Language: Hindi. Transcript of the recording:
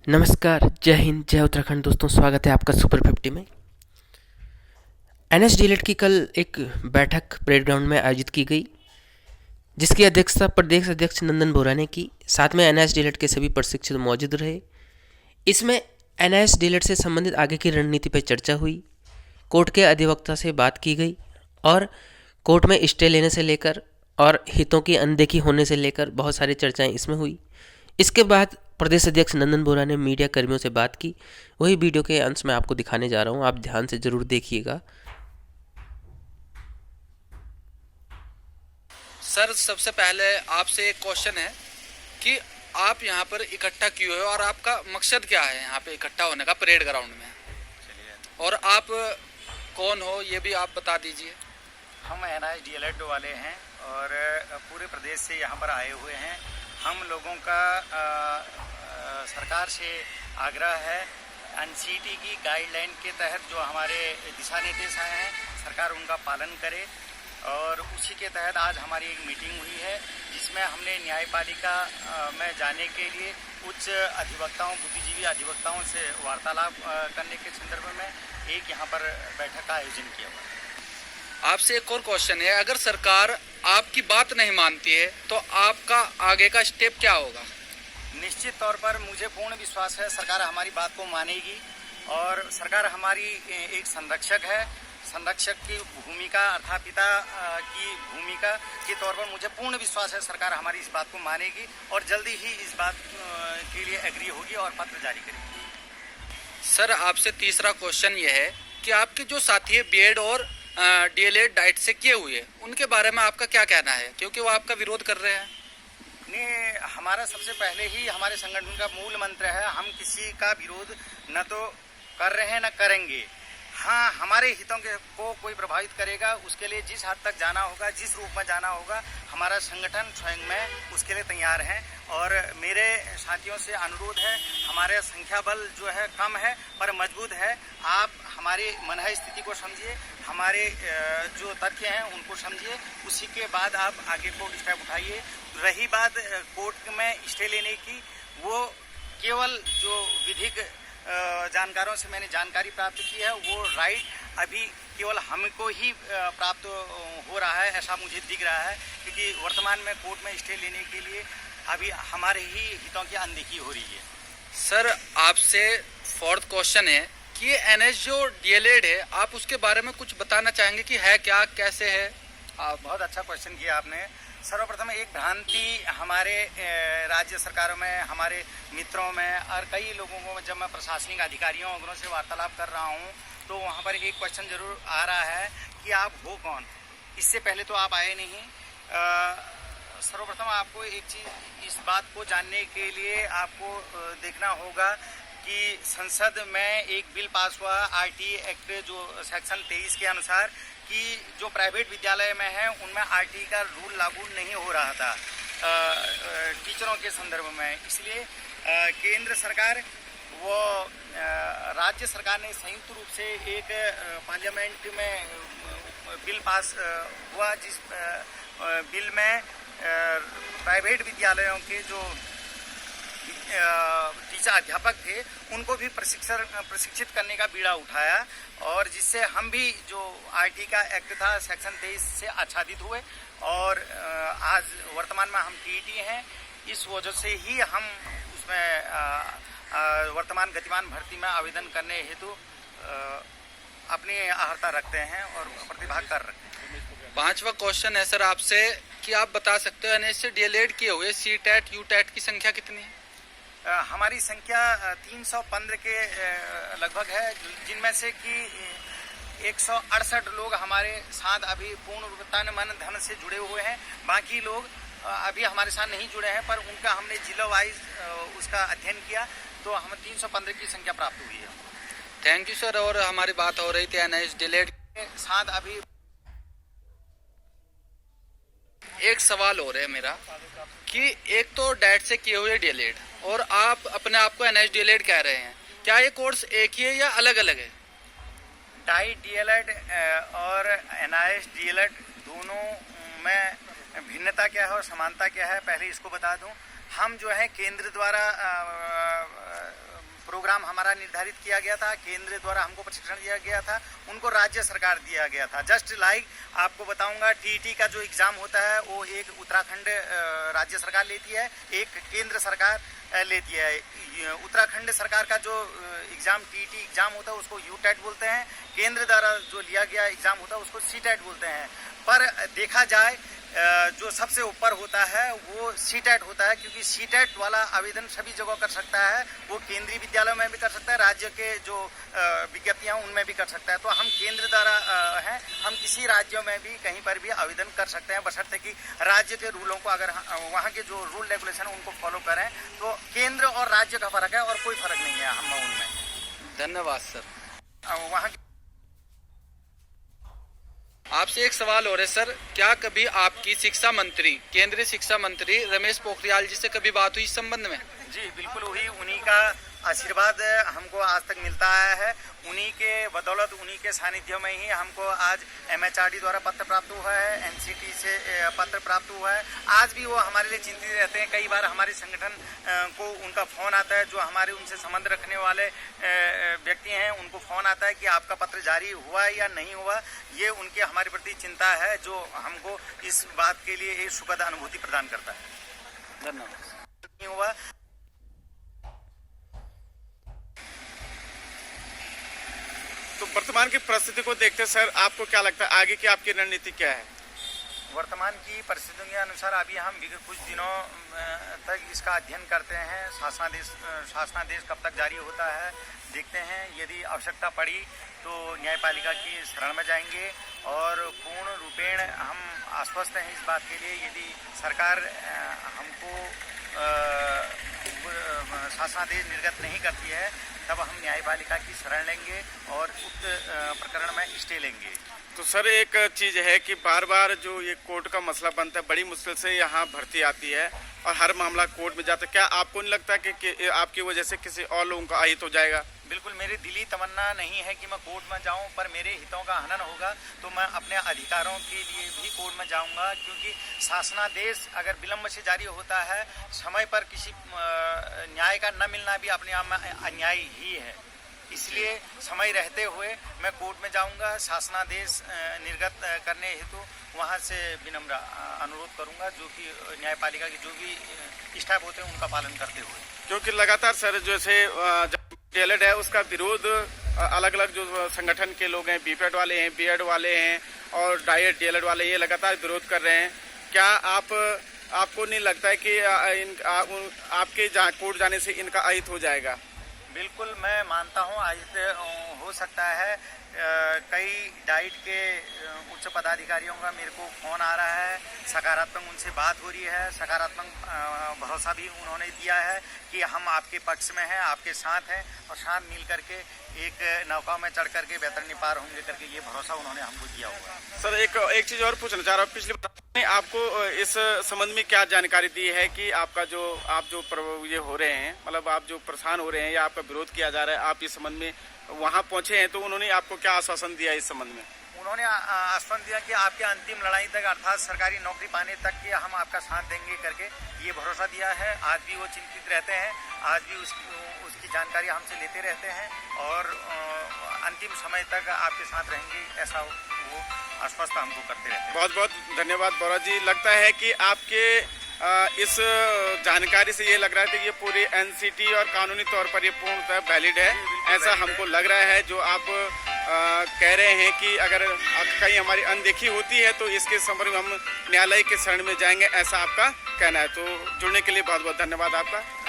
नमस्कार, जय हिंद, जय उत्तराखंड। दोस्तों, स्वागत है आपका सुपर 50 में। एनएस डीएलएड की कल एक बैठक परेड ग्राउंड में आयोजित की गई, जिसकी अध्यक्षता प्रदेश अध्यक्ष नंदन बोरा ने की। साथ में एनएस डीएलएड के सभी प्रशिक्षित मौजूद रहे। इसमें एनएस डीएलएड से संबंधित आगे की रणनीति पर चर्चा हुई, कोर्ट के अधिवक्ता से बात की गई और कोर्ट में स्टे लेने से लेकर और हितों की अनदेखी होने से लेकर बहुत सारी चर्चाएं इसमें हुई। इसके बाद प्रदेश अध्यक्ष नंदन बोरा ने मीडिया कर्मियों से बात की। वही वीडियो के अंश में आपको दिखाने जा रहा हूं, आप ध्यान से जरूर देखिएगा। सर, सबसे पहले आपसे एक क्वेश्चन है कि आप यहाँ पर इकट्ठा क्यों हो और आपका मकसद क्या है यहाँ पे इकट्ठा होने का परेड ग्राउंड में? और आप कौन हो ये भी आप बता दीजिए। हम एनएस डीएलएड वाले हैं और पूरे प्रदेश से यहाँ पर आए हुए हैं। हम लोगों का सरकार से आग्रह है, एनसीटी की गाइडलाइन के तहत जो हमारे दिशा निर्देश आए हैं सरकार उनका पालन करे। और उसी के तहत आज हमारी एक मीटिंग हुई है, जिसमें हमने न्यायपालिका में जाने के लिए उच्च अधिवक्ताओं, बुद्धिजीवी अधिवक्ताओं से वार्तालाप करने के संदर्भ में एक यहाँ पर बैठक का आयोजन किया हुआ है। आपसे एक और क्वेश्चन है, अगर सरकार आपकी बात नहीं मानती है तो आपका आगे का स्टेप क्या होगा? निश्चित तौर पर मुझे पूर्ण विश्वास है सरकार हमारी बात को मानेगी और सरकार हमारी एक संरक्षक है। संरक्षक की भूमिका अर्थात पिता की भूमिका के तौर पर मुझे पूर्ण विश्वास है सरकार हमारी इस बात को मानेगी और जल्दी ही इस बात के लिए एग्री होगी और पत्र जारी करेगी। सर, आपसे तीसरा क्वेश्चन ये है कि आपके जो साथी है बीएड और डीएलएड डाइट से किए हुए, उनके बारे में आपका क्या कहना है, क्योंकि वो आपका विरोध कर रहे हैं? नहीं, हमारा सबसे पहले ही हमारे संगठन का मूल मंत्र है, हम किसी का विरोध न तो कर रहे हैं न करेंगे। हाँ, हमारे हितों को कोई प्रभावित करेगा उसके लिए जिस हद तक जाना होगा, जिस रूप में जाना होगा, हमारा संगठन स्वयं में उसके लिए तैयार है। और मेरे साथियों से अनुरोध है, हमारे संख्या बल जो है कम है पर मजबूत है। आप हमारी मनः स्थिति को समझिए, हमारे जो तथ्य हैं उनको समझिए, उसी के बाद आप आगे को स्टेप उठाइए। रही बात कोर्ट में स्टे लेने की, वो केवल जो विधिक जानकारों से मैंने जानकारी प्राप्त की है, वो राइट अभी केवल हमको ही प्राप्त हो रहा है ऐसा मुझे दिख रहा है, क्योंकि वर्तमान में कोर्ट में स्टे लेने के लिए अभी हमारे ही हितों की अनदेखी हो रही है। सर, आपसे फोर्थ क्वेश्चन है कि ये एनएस जो डीएलएड है, आप उसके बारे में कुछ बताना चाहेंगे कि है क्या, कैसे है? बहुत अच्छा क्वेश्चन किया आपने। सर्वप्रथम एक भ्रांति हमारे राज्य सरकारों में, हमारे मित्रों में और कई लोगों को, जब मैं प्रशासनिक अधिकारियों वगैरह से वार्तालाप कर रहा हूं तो वहां पर एक क्वेश्चन जरूर आ रहा है कि आप हो कौन। इससे पहले तो आप आए नहीं। सर्वप्रथम आपको एक चीज़, इस बात को जानने के लिए आपको देखना होगा कि संसद में एक बिल पास हुआ आरटी एक्ट जो सेक्शन 23 के अनुसार कि जो प्राइवेट विद्यालय में है उनमें आरटी का रूल लागू नहीं हो रहा था टीचरों के संदर्भ में। इसलिए केंद्र सरकार वो राज्य सरकार ने संयुक्त रूप से एक पार्लियामेंट में बिल पास हुआ, जिस बिल में प्राइवेट विद्यालयों के जो टीचर अध्यापक थे उनको भी प्रशिक्षित करने का बीड़ा उठाया, और जिससे हम भी जो आरटी का एक्ट था सेक्शन 23 से आच्छादित हुए और आज वर्तमान में हम टीईटी हैं। इस वजह से ही हम उसमें वर्तमान गतिमान भर्ती में आवेदन करने हेतु अपनी अहर्ता रखते हैं और प्रतिभाग कर रहे हैं। पांचवा क्वेश्चन है सर आपसे कि आप बता सकते हो एनएस से डीएलएड किए हुए सीटेट यूटेट की संख्या कितनी है? हमारी संख्या 315 के लगभग है, जिनमें से कि 168 लोग हमारे साथ अभी पूर्ण तन मन धन से जुड़े हुए हैं। बाकी लोग अभी हमारे साथ नहीं जुड़े हैं, पर उनका हमने जिला वाइज उसका अध्ययन किया तो हम 315 की संख्या प्राप्त हुई है। Thank you sir. और हमारी बात हो रही थी एनएस डीएलएड के साथ। अभी एक सवाल हो रहा है मेरा कि एक तो डैट से किए हुए डीएलएड और आप अपने आप को एनएस डीएलएड कह रहे हैं, क्या ये कोर्स एक ही है या अलग अलग है? डाइट डीएलएड और एनआईएस डीएलएड दोनों में भिन्नता क्या है और समानता क्या है, पहले इसको बता दूं। हम जो है केंद्र द्वारा प्रोग्राम हमारा निर्धारित किया गया था, केंद्र द्वारा हमको प्रशिक्षण दिया गया था, उनको राज्य सरकार दिया गया था। जस्ट लाइक आपको बताऊंगा, टीईटी का जो एग्जाम होता है वो एक उत्तराखंड राज्य सरकार लेती है, एक केंद्र सरकार लेती है। उत्तराखंड सरकार का जो एग्जाम टीईटी एग्जाम होता है उसको यूटेट बोलते हैं, केंद्र द्वारा जो लिया गया एग्जाम होता है उसको सीटेट बोलते हैं। पर देखा जाए जो सबसे ऊपर होता है वो सीटेट होता है, क्योंकि सीटेट वाला आवेदन सभी जगह कर सकता है। वो केंद्रीय विद्यालय में भी कर सकता है, राज्य के जो विज्ञप्तियां उनमें भी कर सकता है। तो हम केंद्र द्वारा हैं, हम किसी राज्यों में भी कहीं पर भी आवेदन कर सकते हैं, बशर्ते कि राज्य के रूलों को, अगर वहाँ के जो रूल रेगुलेशन उनको फॉलो करें। तो केंद्र और राज्य का फर्क है और कोई फर्क नहीं है हम उनमें। धन्यवाद सर। वहाँ आपसे एक सवाल और है सर, क्या कभी आपकी शिक्षा मंत्री, केंद्रीय शिक्षा मंत्री रमेश पोखरियाल जी से कभी बात हुई इस संबंध में? जी बिल्कुल हुई। उन्हीं का आशीर्वाद हमको आज तक मिलता आया है। उन्हीं के बदौलत, उन्हीं के सानिध्य में ही हमको आज MHRD द्वारा पत्र प्राप्त हुआ है, NCT से पत्र प्राप्त हुआ है। आज भी वो हमारे लिए चिंतित रहते हैं। कई बार हमारे संगठन को उनका फोन आता है, जो हमारे उनसे संबंध रखने वाले व्यक्ति हैं उनको फोन आता है कि आपका पत्र जारी हुआ या नहीं हुआ। ये उनके हमारे प्रति चिंता है, जो हमको इस बात के लिए एक सुखद अनुभूति प्रदान करता है। धन्यवाद। नहीं हुआ तो वर्तमान की परिस्थिति को देखते सर आपको क्या लगता है आगे की आपकी रणनीति क्या है? वर्तमान की परिस्थितियों के अनुसार अभी हम विगत कुछ दिनों तक इसका अध्ययन करते हैं। शासनादेश कब तक जारी होता है देखते हैं। यदि आवश्यकता पड़ी तो न्यायपालिका की शरण में जाएंगे और पूर्ण रूपेण हम आश्वस्त हैं इस बात के लिए। यदि सरकार हमको शासनादेश निर्गत नहीं करती है तब हम न्यायपालिका की शरण लेंगे और उक्त प्रकरण में स्टे लेंगे। तो सर एक चीज़ है कि बार बार जो ये कोर्ट का मसला बनता है, बड़ी मुश्किल से यहाँ भर्ती आती है और हर मामला कोर्ट में जाता है। क्या आपको नहीं लगता कि आपकी वजह से किसी और लोगों का अहित हो जाएगा? बिल्कुल, मेरी दिली तमन्ना नहीं है कि मैं कोर्ट में जाऊं, पर मेरे हितों का हनन होगा तो मैं अपने अधिकारों के लिए भी कोर्ट में जाऊंगा। क्योंकि शासनादेश अगर विलम्ब से जारी होता है, समय पर किसी न्याय का न मिलना भी अपने आप में अन्याय ही है। इसलिए समय रहते हुए मैं कोर्ट में जाऊंगा। शासनादेश निर्गत करने हेतु वहां से विनम्र अनुरोध करूंगा, जो कि न्यायपालिका के जो भी स्टाफ होते हैं उनका पालन करते हुए। क्योंकि लगातार सर जैसे डीएलएड है उसका विरोध अलग अलग जो संगठन के लोग हैं, बीपीएड वाले हैं, बीएड वाले हैं और डाइट डीएलएड वाले, ये लगातार विरोध कर रहे हैं। क्या आपको नहीं लगता है कि आपके कोर्ट जाने से इनका अहित हो जाएगा? बिल्कुल, मैं मानता हूँ अहित हो सकता है। कई डाइट के उच्च पदाधिकारियों का मेरे को फोन आ रहा है, सकारात्मक उनसे बात हो रही है, सकारात्मक भरोसा भी उन्होंने दिया है कि हम आपके पक्ष में हैं, आपके साथ हैं और साथ मिल करके एक नौका में चढ़ करके बेहतर पार होंगे करके ये भरोसा उन्होंने हमको दिया हुआ है। सर एक चीज़ और पूछना चाह रहा हूँ, पिछले ने आपको इस संबंध में क्या जानकारी दी है कि आपका जो आप ये हो रहे हैं, मतलब आप जो परेशान हो रहे हैं या आपका विरोध किया जा रहा है, आप इस संबंध में वहाँ पहुँचे हैं तो उन्होंने आपको क्या आश्वासन दिया इस संबंध में? उन्होंने आश्वासन दिया कि आपके अंतिम लड़ाई तक, अर्थात सरकारी नौकरी पाने तक के हम आपका साथ देंगे करके ये भरोसा दिया है। आज भी वो चिंतित रहते हैं, आज भी उसकी जानकारी हमसे लेते रहते हैं और अंतिम समय तक आपके साथ रहेंगे, ऐसा वो आश्वस्त हमको करते रहते हैं। बहुत बहुत धन्यवाद बौरा जी। लगता है कि आपके इस जानकारी से ये लग रहा है कि ये पूरी एनसीटी और कानूनी तौर पर ये पूर्णतः वैलिड है, ऐसा हमको लग रहा है। जो आप कह रहे हैं कि अगर कहीं हमारी अनदेखी होती है तो इसके संपर्क में हम न्यायालय के शरण में जाएंगे, ऐसा आपका कहना है। तो जुड़ने के लिए बहुत बहुत धन्यवाद आपका।